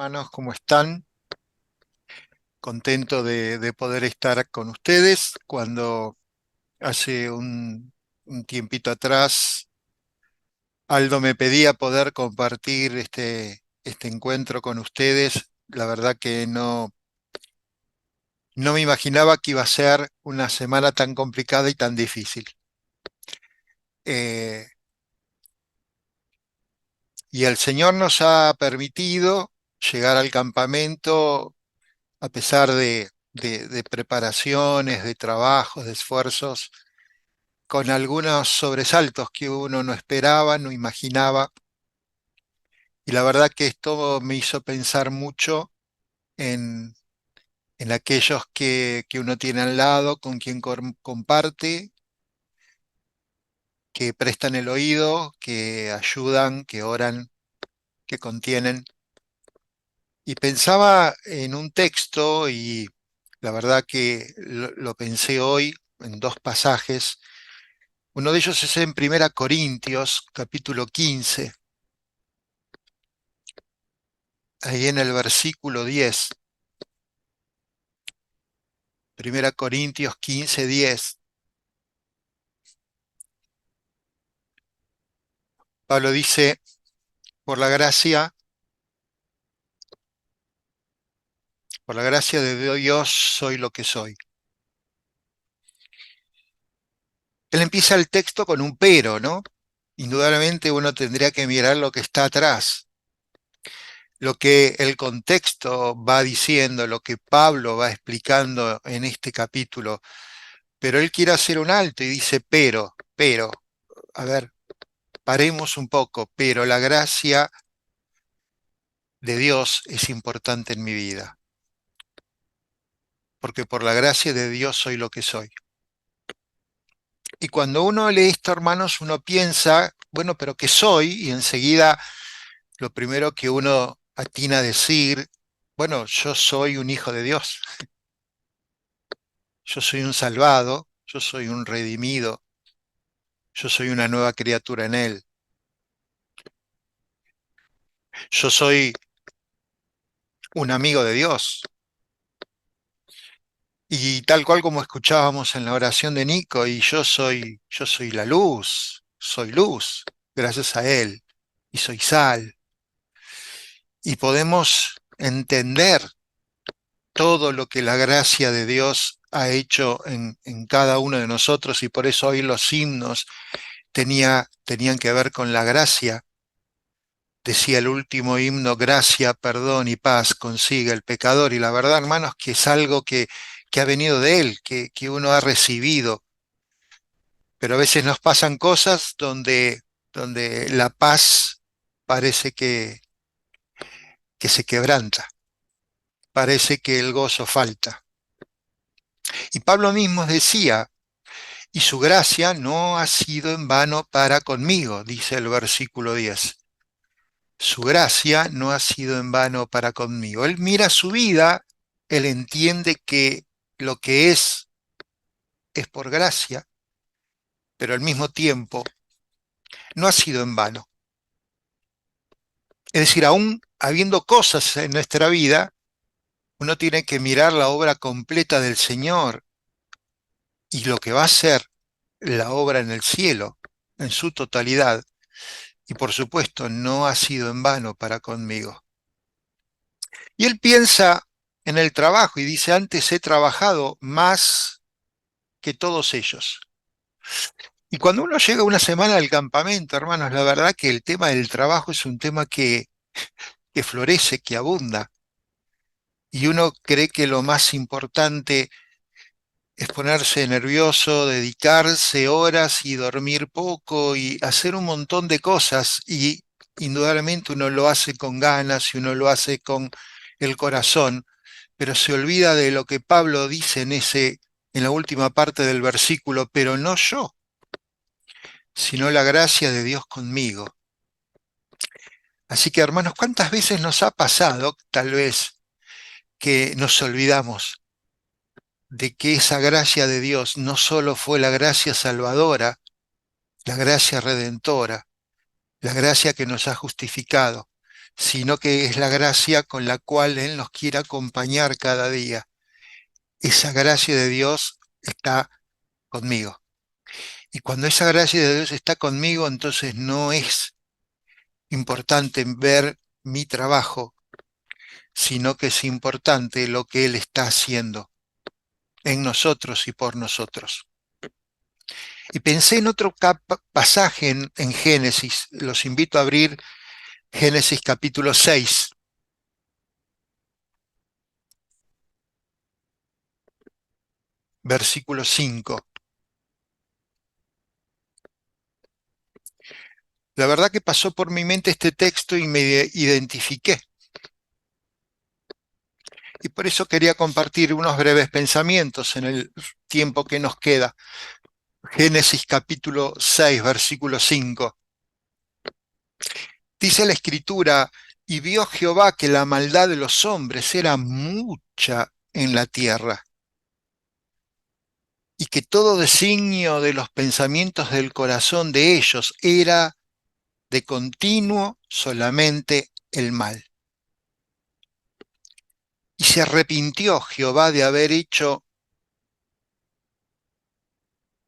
hermanos, ¿cómo están? Contento de poder estar con ustedes. Cuando hace un tiempito atrás Aldo me pedía poder compartir este encuentro con ustedes, la verdad que no me imaginaba que iba a ser una semana tan complicada y tan difícil. Eh, y el Señor nos ha permitido llegar al campamento a pesar de preparaciones, de trabajos, de esfuerzos, con algunos sobresaltos que uno no esperaba, no imaginaba. Y la verdad que esto me hizo pensar mucho en, en aquellos que uno tiene al lado, con quien comparte, que prestan el oído, que ayudan, que oran, que contienen. Y pensaba en un texto y la verdad que lo pensé hoy en dos pasajes. Uno de ellos es en Primera Corintios, capítulo 15, ahí en el versículo 10. Primera Corintios 15, 10. Pablo dice, por la gracia de Dios soy lo que soy. Él empieza el texto con un pero, ¿no? Indudablemente uno tendría que mirar lo que está atrás, lo que el contexto va diciendo, lo que Pablo va explicando en este capítulo. Pero él quiere hacer un alto y dice, pero, a ver, paremos un poco, pero la gracia de Dios es importante en mi vida, porque por la gracia de Dios soy lo que soy. Y cuando uno lee esto, hermanos, uno piensa, bueno, pero ¿qué soy? Y enseguida lo primero que uno atina a decir, bueno, yo soy un hijo de Dios, yo soy un salvado, yo soy un redimido, yo soy una nueva criatura en Él, yo soy un amigo de Dios. Y tal cual como escuchábamos en la oración de Nico, y yo soy la luz, soy luz, gracias a Él, y soy sal. Y podemos entender todo lo que la gracia de Dios ha hecho en cada uno de nosotros, y por eso hoy los himnos tenían que ver con la gracia. Decía el último himno, gracia, perdón y paz consigue el pecador. Y la verdad, hermanos, que es algo que ha venido de Él, que uno ha recibido. Pero a veces nos pasan cosas donde la paz parece que se quebranta, parece que el gozo falta. Y Pablo mismo decía, y su gracia no ha sido en vano para conmigo, dice el versículo 10. Su gracia no ha sido en vano para conmigo. Él mira su vida, él entiende que lo que es por gracia, pero al mismo tiempo no ha sido en vano. Es decir, aún habiendo cosas en nuestra vida, uno tiene que mirar la obra completa del Señor y lo que va a ser la obra en el cielo, en su totalidad. Y por supuesto, no ha sido en vano para conmigo. Y él piensa en el trabajo y dice, antes he trabajado más que todos ellos. Y cuando uno llega una semana al campamento, hermanos, la verdad que el tema del trabajo es un tema que florece, que abunda. Y uno cree que lo más importante es ponerse nervioso, dedicarse horas y dormir poco y hacer un montón de cosas. Y indudablemente uno lo hace con ganas y uno lo hace con el corazón, pero se olvida de lo que Pablo dice en la última parte del versículo, pero no yo, sino la gracia de Dios conmigo. Así que, hermanos, ¿cuántas veces nos ha pasado, tal vez, que nos olvidamos de que esa gracia de Dios no solo fue la gracia salvadora, la gracia redentora, la gracia que nos ha justificado, sino que es la gracia con la cual Él nos quiere acompañar cada día. Esa gracia de Dios está conmigo. Y cuando esa gracia de Dios está conmigo, entonces no es importante ver mi trabajo, sino que es importante lo que Él está haciendo en nosotros y por nosotros. Y pensé en otro pasaje en Génesis. Los invito a abrir Génesis capítulo 6, versículo 5. La verdad que pasó por mi mente este texto y me identifiqué. Y por eso quería compartir unos breves pensamientos en el tiempo que nos queda. Génesis capítulo 6, versículo 5. Dice la Escritura, y vio Jehová que la maldad de los hombres era mucha en la tierra, y que todo designio de los pensamientos del corazón de ellos era de continuo solamente el mal. Y se arrepintió Jehová de haber hecho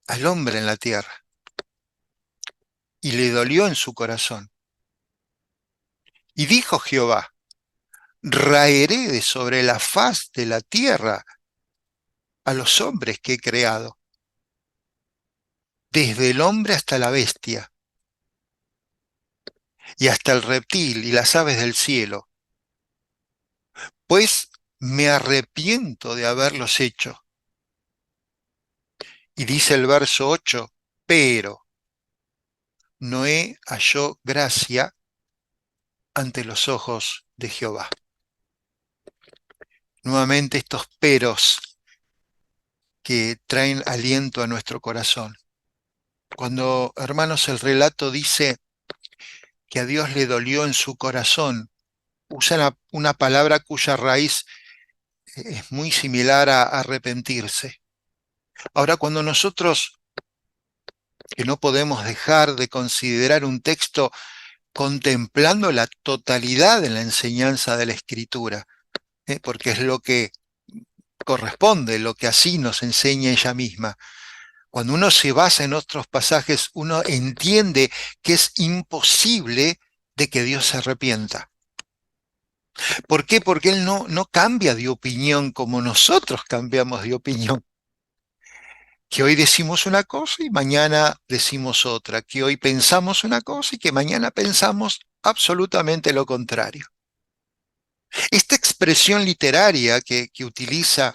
al hombre en la tierra, y le dolió en su corazón. Y dijo Jehová, raeré de sobre la faz de la tierra a los hombres que he creado, desde el hombre hasta la bestia, y hasta el reptil y las aves del cielo, pues me arrepiento de haberlos hecho. Y dice el verso 8, pero Noé halló gracia ante los ojos de Jehová. Nuevamente estos peros que traen aliento a nuestro corazón. Cuando, hermanos, el relato dice que a Dios le dolió en su corazón, usa una palabra cuya raíz es muy similar a arrepentirse. Ahora, cuando nosotros, que no podemos dejar de considerar un texto contemplando la totalidad de la enseñanza de la Escritura, porque es lo que corresponde, lo que así nos enseña ella misma. Cuando uno se basa en otros pasajes, uno entiende que es imposible de que Dios se arrepienta. ¿Por qué? Porque Él no cambia de opinión como nosotros cambiamos de opinión. Que hoy decimos una cosa y mañana decimos otra. Que hoy pensamos una cosa y que mañana pensamos absolutamente lo contrario. Esta expresión literaria que utiliza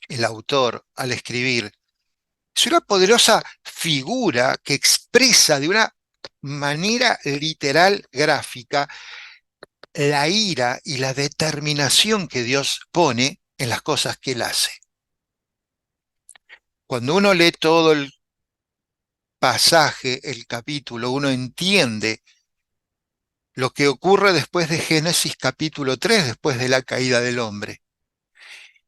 el autor al escribir es una poderosa figura que expresa de una manera literal gráfica la ira y la determinación que Dios pone en las cosas que Él hace. Cuando uno lee todo el pasaje, el capítulo, uno entiende lo que ocurre después de Génesis capítulo 3, después de la caída del hombre.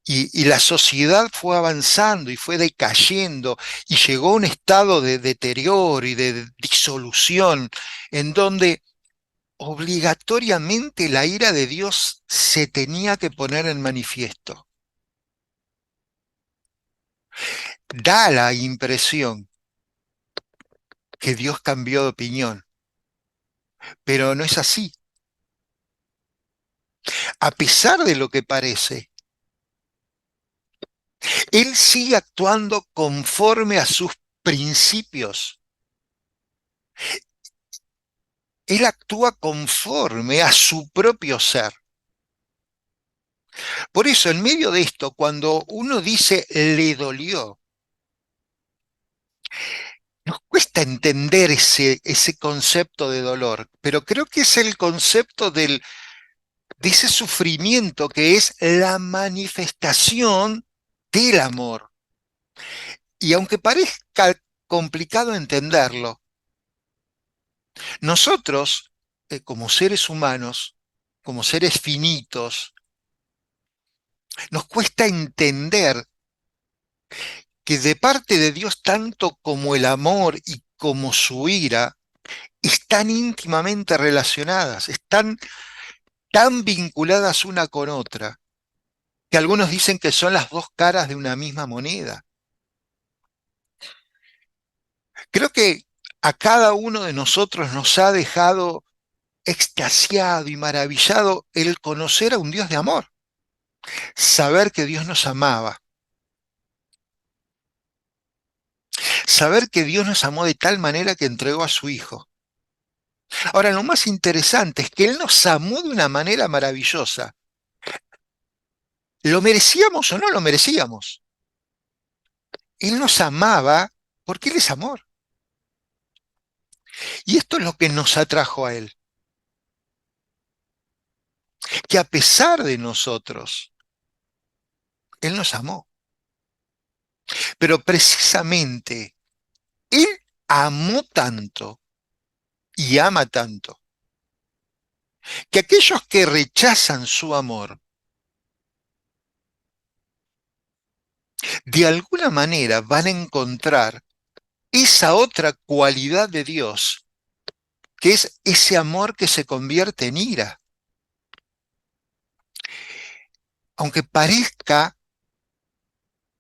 Y la sociedad fue avanzando y fue decayendo y llegó a un estado de deterioro y de disolución en donde obligatoriamente la ira de Dios se tenía que poner en manifiesto. Da la impresión que Dios cambió de opinión, pero no es así. A pesar de lo que parece, Él sigue actuando conforme a sus principios. Él actúa conforme a su propio ser. Por eso, en medio de esto, cuando uno dice le dolió, nos cuesta entender ese concepto de dolor, pero creo que es el concepto de ese sufrimiento que es la manifestación del amor. Y aunque parezca complicado entenderlo, nosotros, como seres humanos, como seres finitos, nos cuesta entender que de parte de Dios tanto como el amor y como su ira están íntimamente relacionadas, están tan vinculadas una con otra, que algunos dicen que son las dos caras de una misma moneda. Creo que a cada uno de nosotros nos ha dejado extasiado y maravillado el conocer a un Dios de amor, saber que Dios nos amaba, saber que Dios nos amó de tal manera que entregó a su Hijo. Ahora, lo más interesante es que Él nos amó de una manera maravillosa. ¿Lo merecíamos o no lo merecíamos? Él nos amaba porque Él es amor. Y esto es lo que nos atrajo a Él, que a pesar de nosotros, Él nos amó. Pero precisamente Él amó tanto y ama tanto, que aquellos que rechazan su amor, de alguna manera van a encontrar esa otra cualidad de Dios, que es ese amor que se convierte en ira. Aunque parezca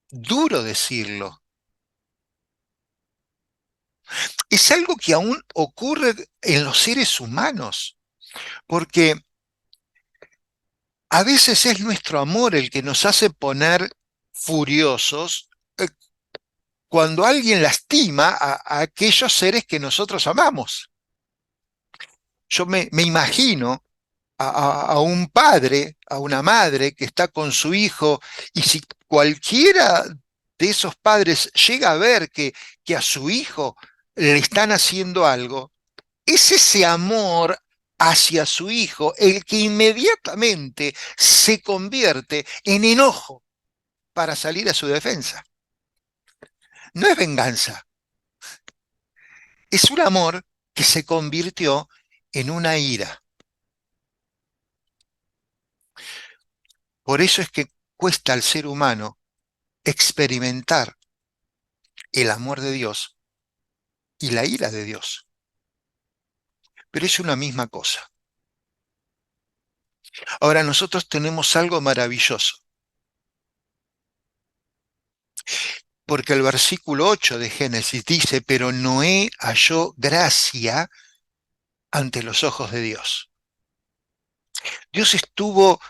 duro decirlo, es algo que aún ocurre en los seres humanos, porque a veces es nuestro amor el que nos hace poner furiosos cuando alguien lastima a aquellos seres que nosotros amamos. Yo me imagino a un padre, a una madre que está con su hijo, y si cualquiera de esos padres llega a ver que a su hijo le están haciendo algo, es ese amor hacia su hijo el que inmediatamente se convierte en enojo para salir a su defensa. No es venganza, es un amor que se convirtió en una ira. Por eso es que cuesta al ser humano experimentar el amor de Dios y la ira de Dios. Pero es una misma cosa. Ahora nosotros tenemos algo maravilloso, porque el versículo 8 de Génesis dice, pero Noé halló gracia ante los ojos de Dios. Dios estuvo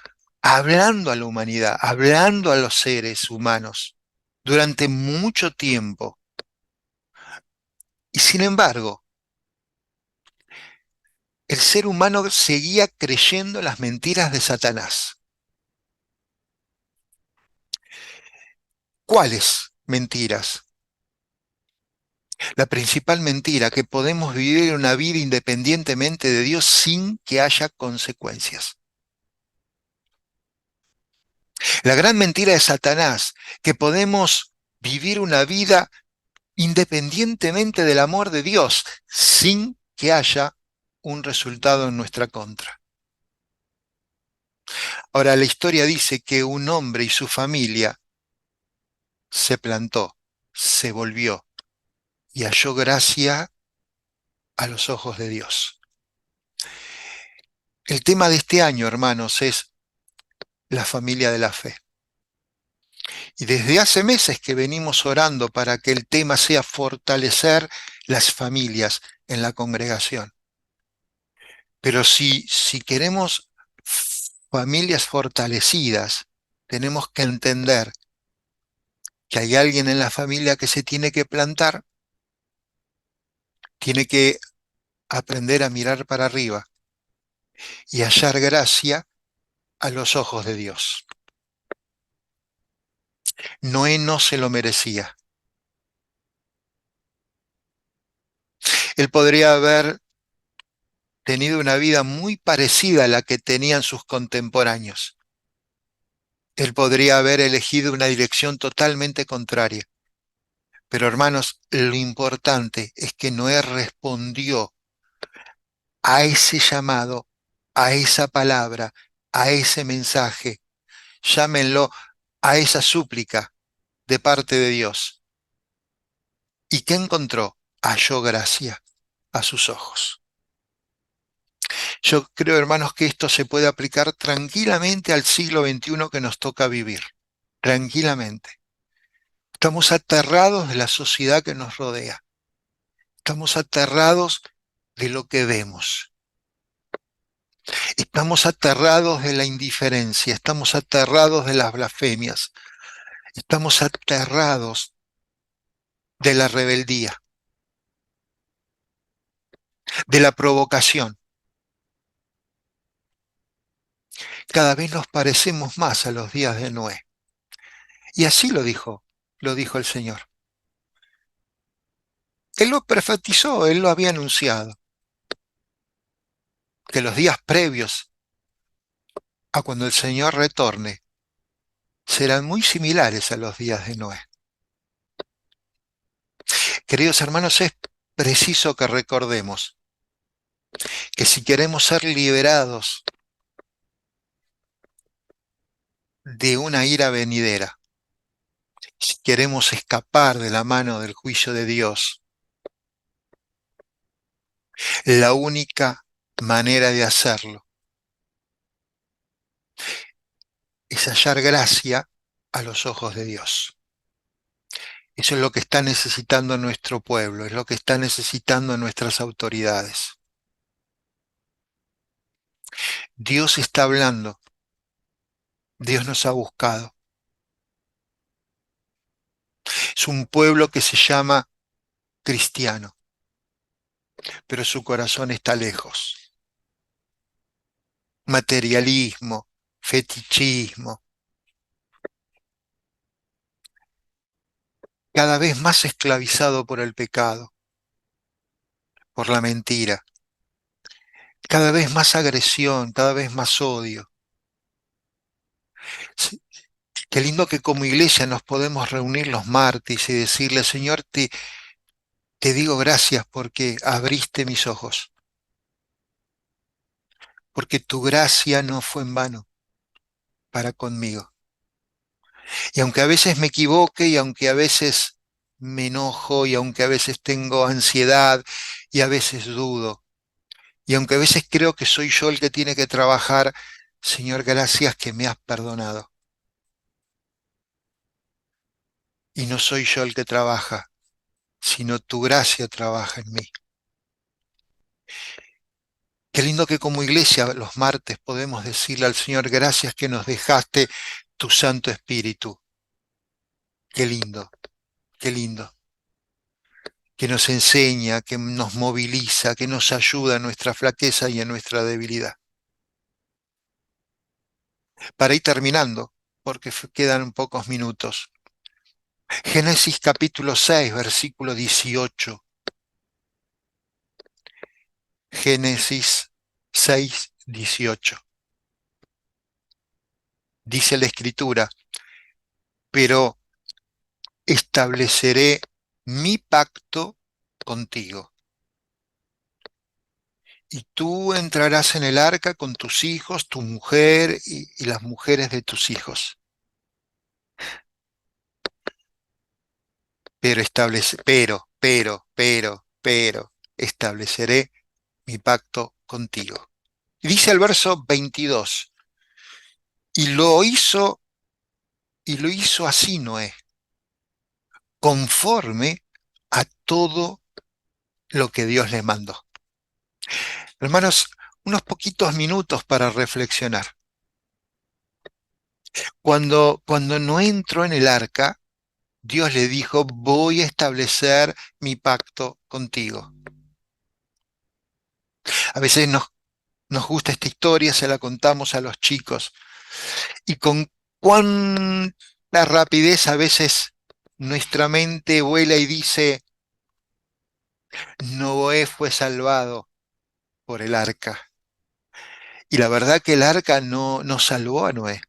hablando a la humanidad, hablando a los seres humanos durante mucho tiempo. Y sin embargo, el ser humano seguía creyendo las mentiras de Satanás. ¿Cuáles mentiras? La principal mentira, que podemos vivir una vida independientemente de Dios sin que haya consecuencias. La gran mentira de Satanás, que podemos vivir una vida independientemente del amor de Dios sin que haya un resultado en nuestra contra. Ahora, la historia dice que un hombre y su familia se plantó, se volvió y halló gracia a los ojos de Dios. El tema de este año, hermanos, es la familia de la fe. Y desde hace meses que venimos orando para que el tema sea fortalecer las familias en la congregación. Pero si queremos familias fortalecidas, tenemos que entender que hay alguien en la familia que se tiene que plantar, tiene que aprender a mirar para arriba y hallar gracia a los ojos de Dios. Noé no se lo merecía. Él podría haber tenido una vida muy parecida a la que tenían sus contemporáneos. Él podría haber elegido una dirección totalmente contraria. Pero hermanos, lo importante es que Noé respondió a ese llamado, a esa palabra, a ese mensaje, llámenlo a esa súplica de parte de Dios. ¿Y qué encontró? Halló gracia a sus ojos. Yo creo, hermanos, que esto se puede aplicar tranquilamente al siglo XXI que nos toca vivir. Tranquilamente. Estamos aterrados de la sociedad que nos rodea. Estamos aterrados de lo que vemos. Estamos aterrados de la indiferencia. Estamos aterrados de las blasfemias. Estamos aterrados de la rebeldía, de la provocación. Cada vez nos parecemos más a los días de Noé. Y así lo dijo el Señor. Él lo profetizó, él lo había anunciado, que los días previos a cuando el Señor retorne serán muy similares a los días de Noé. Queridos hermanos, es preciso que recordemos que si queremos ser liberados de una ira venidera, si queremos escapar de la mano del juicio de Dios, la única manera de hacerlo es hallar gracia a los ojos de Dios. Eso es lo que está necesitando nuestro pueblo, es lo que está necesitando nuestras autoridades. Dios está hablando, Dios nos ha buscado. Es un pueblo que se llama cristiano, pero su corazón está lejos. Materialismo, fetichismo, cada vez más esclavizado por el pecado, por la mentira, cada vez más agresión, cada vez más odio. Sí, qué lindo que como iglesia nos podemos reunir los martes y decirle, Señor, te digo gracias porque abriste mis ojos, porque tu gracia no fue en vano para conmigo. Y aunque a veces me equivoque y aunque a veces me enojo y aunque a veces tengo ansiedad y a veces dudo y aunque a veces creo que soy yo el que tiene que trabajar, Señor, gracias que me has perdonado. Y no soy yo el que trabaja, sino tu gracia trabaja en mí. Qué lindo que como iglesia los martes podemos decirle al Señor, gracias que nos dejaste tu Santo Espíritu. Qué lindo, qué lindo. Que nos enseña, que nos moviliza, que nos ayuda en nuestra flaqueza y en nuestra debilidad. Para ir terminando, porque quedan pocos minutos. Génesis capítulo 6, versículo 18. Génesis 6, 18. Dice la Escritura, pero estableceré mi pacto contigo. Y tú entrarás en el arca con tus hijos, tu mujer y las mujeres de tus hijos. Estableceré mi pacto contigo. Y dice el verso 22, y lo hizo así Noé, conforme a todo lo que Dios le mandó. Hermanos, unos poquitos minutos para reflexionar. Cuando Noé entró en el arca, Dios le dijo, voy a establecer mi pacto contigo. A veces nos gusta esta historia, se la contamos a los chicos. Y con cuánta rapidez a veces nuestra mente vuela y dice, Noé fue salvado por el arca. Y la verdad que el arca no salvó a Noé.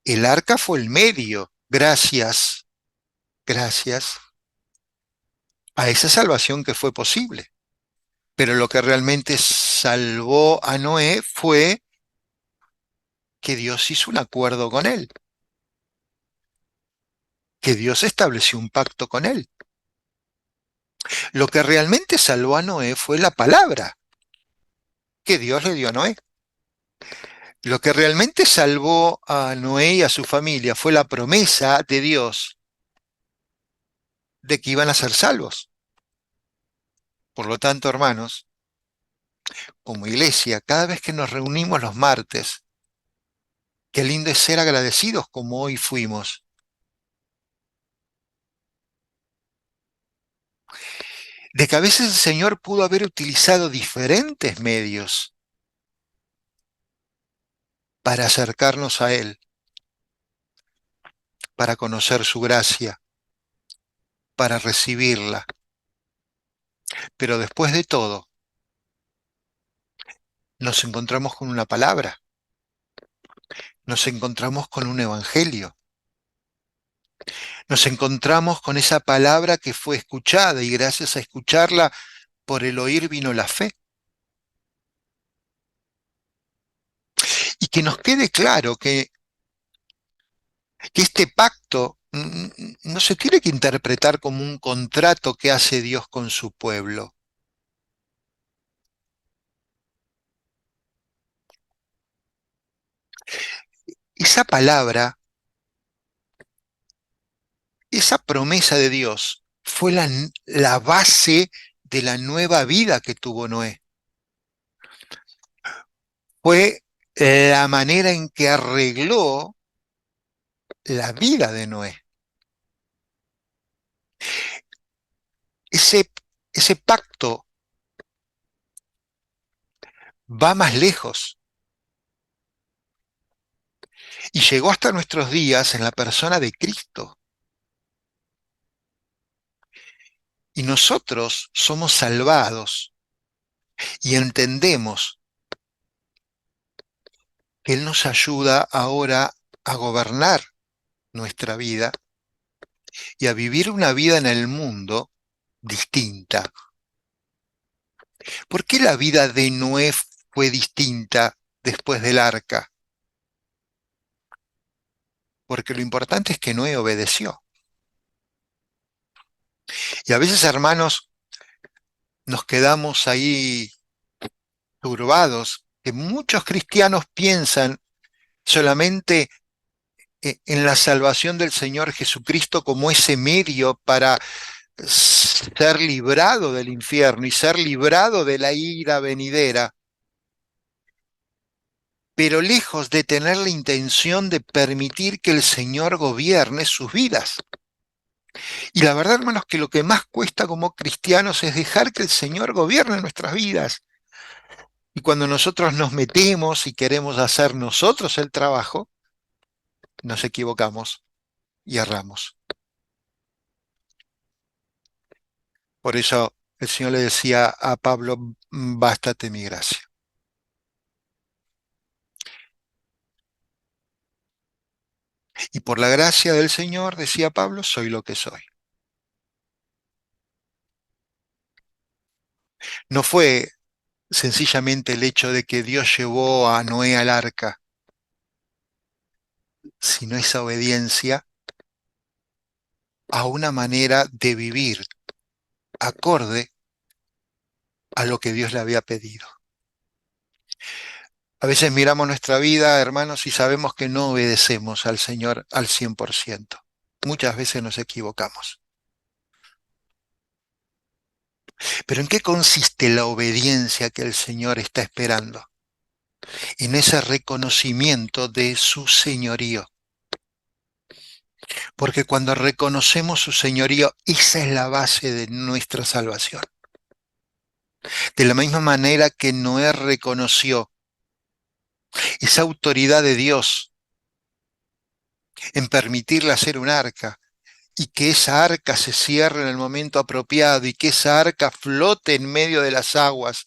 El arca fue el medio, gracias a esa salvación que fue posible. Pero lo que realmente salvó a Noé fue que Dios hizo un acuerdo con él, que Dios estableció un pacto con él. Lo que realmente salvó a Noé fue la palabra. que Dios le dio a Noé. Lo que realmente salvó a Noé y a su familia fue la promesa de Dios de que iban a ser salvos. Por lo tanto, hermanos, como iglesia, cada vez que nos reunimos los martes, qué lindo es ser agradecidos como hoy fuimos, de que a veces el Señor pudo haber utilizado diferentes medios para acercarnos a Él, para conocer su gracia, para recibirla. Pero después de todo, nos encontramos con una palabra, nos encontramos con un evangelio, nos encontramos con esa palabra que fue escuchada y gracias a escucharla, por el oír vino la fe. Y que nos quede claro que este pacto no se tiene que interpretar como un contrato que hace Dios con su pueblo. Esa palabra, esa promesa de Dios fue la base de la nueva vida que tuvo Noé. Fue la manera en que arregló la vida de Noé. Ese, ese pacto va más lejos y llegó hasta nuestros días en la persona de Cristo. Y nosotros somos salvados y entendemos que Él nos ayuda ahora a gobernar nuestra vida y a vivir una vida en el mundo distinta. ¿Por qué la vida de Noé fue distinta después del arca? Porque lo importante es que Noé obedeció. Y a veces, hermanos, nos quedamos ahí turbados, que muchos cristianos piensan solamente en la salvación del Señor Jesucristo como ese medio para ser librado del infierno y ser librado de la ira venidera, pero lejos de tener la intención de permitir que el Señor gobierne sus vidas. Y la verdad, hermanos, que lo que más cuesta como cristianos es dejar que el Señor gobierne nuestras vidas. Y cuando nosotros nos metemos y queremos hacer nosotros el trabajo, nos equivocamos y erramos. Por eso el Señor le decía a Pablo, bástate mi gracia. Y por la gracia del Señor, decía Pablo, soy lo que soy. No fue sencillamente el hecho de que Dios llevó a Noé al arca, sino esa obediencia a una manera de vivir acorde a lo que Dios le había pedido. A veces miramos nuestra vida, hermanos, y sabemos que no obedecemos al Señor al 100%. Muchas veces nos equivocamos. Pero ¿en qué consiste la obediencia que el Señor está esperando? En ese reconocimiento de su señorío. Porque cuando reconocemos su señorío, esa es la base de nuestra salvación. De la misma manera que Noé reconoció esa autoridad de Dios en permitirle hacer un arca y que esa arca se cierre en el momento apropiado y que esa arca flote en medio de las aguas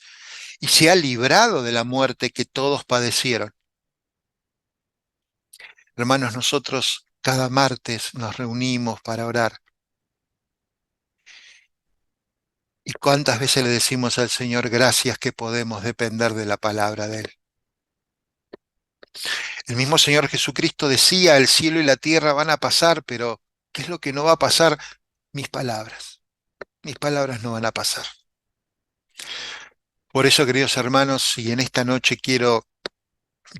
y sea librado de la muerte que todos padecieron. Hermanos, nosotros cada martes nos reunimos para orar. ¿Y cuántas veces le decimos al Señor gracias que podemos depender de la palabra de Él? El mismo Señor Jesucristo decía, el cielo y la tierra van a pasar, pero ¿qué es lo que no va a pasar? Mis palabras. Mis palabras no van a pasar. Por eso, queridos hermanos, y en esta noche quiero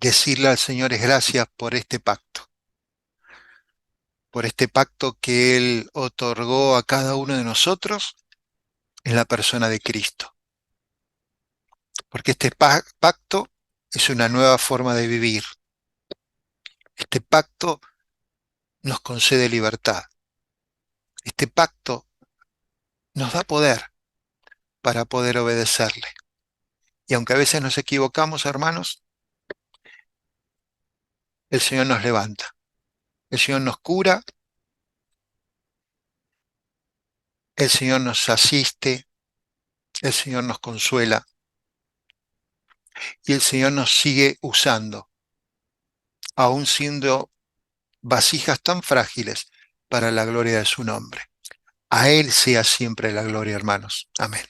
decirle al Señor es gracias por este pacto que Él otorgó a cada uno de nosotros en la persona de Cristo. Porque este pacto es una nueva forma de vivir. Este pacto nos concede libertad. Este pacto nos da poder para poder obedecerle. Y aunque a veces nos equivocamos, hermanos, el Señor nos levanta. El Señor nos cura, el Señor nos asiste, el Señor nos consuela y el Señor nos sigue usando, aun siendo vasijas tan frágiles para la gloria de su nombre. A Él sea siempre la gloria, hermanos. Amén.